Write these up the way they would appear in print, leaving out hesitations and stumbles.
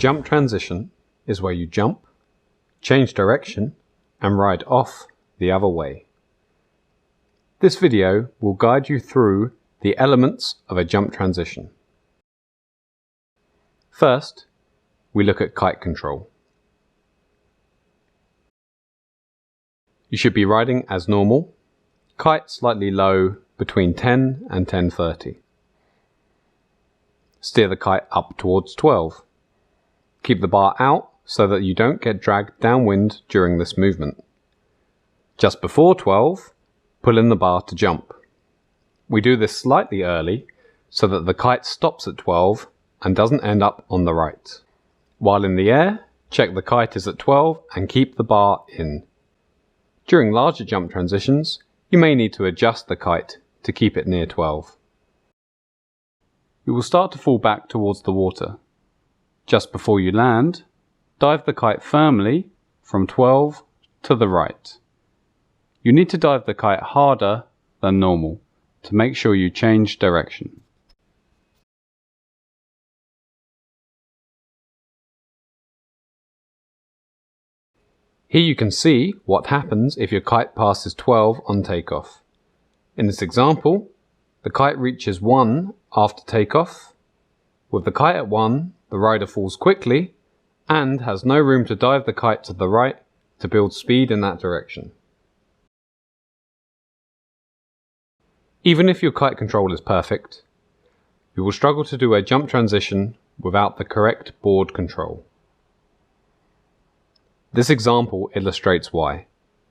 jump transition is where you jump, change direction, and ride off the other way. This video will guide you through the elements of a jump transition. First, we look at kite control. You should be riding as normal, kite slightly low between 10 and 10:30. Steer the kite up towards 12. Keep the bar out so that you don't get dragged downwind during this movement. Just before 12, pull in the bar to jump. We do this slightly early so that the kite stops at 12 and doesn't end up on the right. While in the air, check the kite is at 12 and keep the bar in. During larger jump transitions, you may need to adjust the kite to keep it near 12. You will start to fall back towards the water. Just before you land, dive the kite firmly from 12 to the right. You need to dive the kite harder than normal to make sure you change direction. Here you can see what happens if your kite passes 12 on takeoff. In this example, the kite reaches 1 after takeoff. With the kite at 1, the rider falls quickly and has no room to dive the kite to the right to build speed in that direction. Even if your kite control is perfect, you will struggle to do a jump transition without the correct board control. This example illustrates why.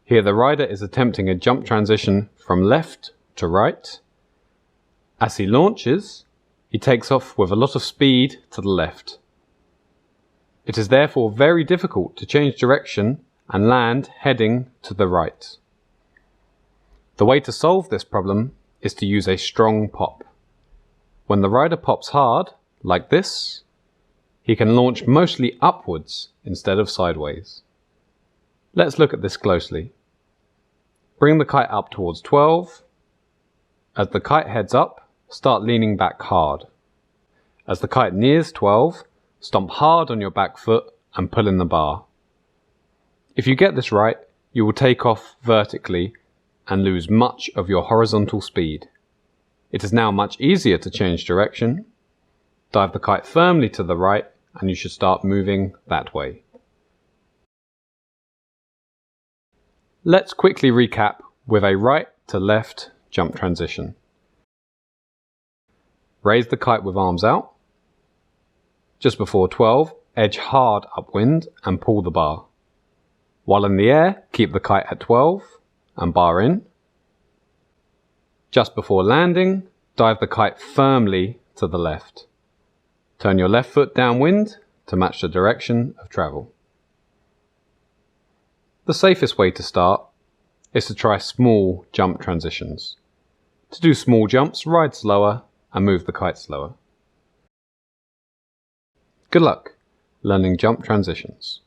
Here the rider is attempting a jump transition from left to right. As he launches, he takes off with a lot of speed to the left. It is therefore very difficult to change direction and land heading to the right. The way to solve this problem is to use a strong pop. When the rider pops hard, like this, he can launch mostly upwards instead of sideways. Let's look at this closely. Bring the kite up towards 12. As the kite heads up, start leaning back hard. As the kite nears 12, stomp hard on your back foot and pull in the bar. If you get this right, you will take off vertically and lose much of your horizontal speed. It is now much easier to change direction. Dive the kite firmly to the right and you should start moving that way. Let's quickly recap with a right to left jump transition. Raise the kite with arms out. Just before 12, edge hard upwind and pull the bar. While in the air, keep the kite at 12 and bar in. Just before landing, dive the kite firmly to the left. Turn your left foot downwind to match the direction of travel. The safest way to start is to try small jump transitions. To do small jumps, ride slower and move the kite slower. Good luck learning jump transitions.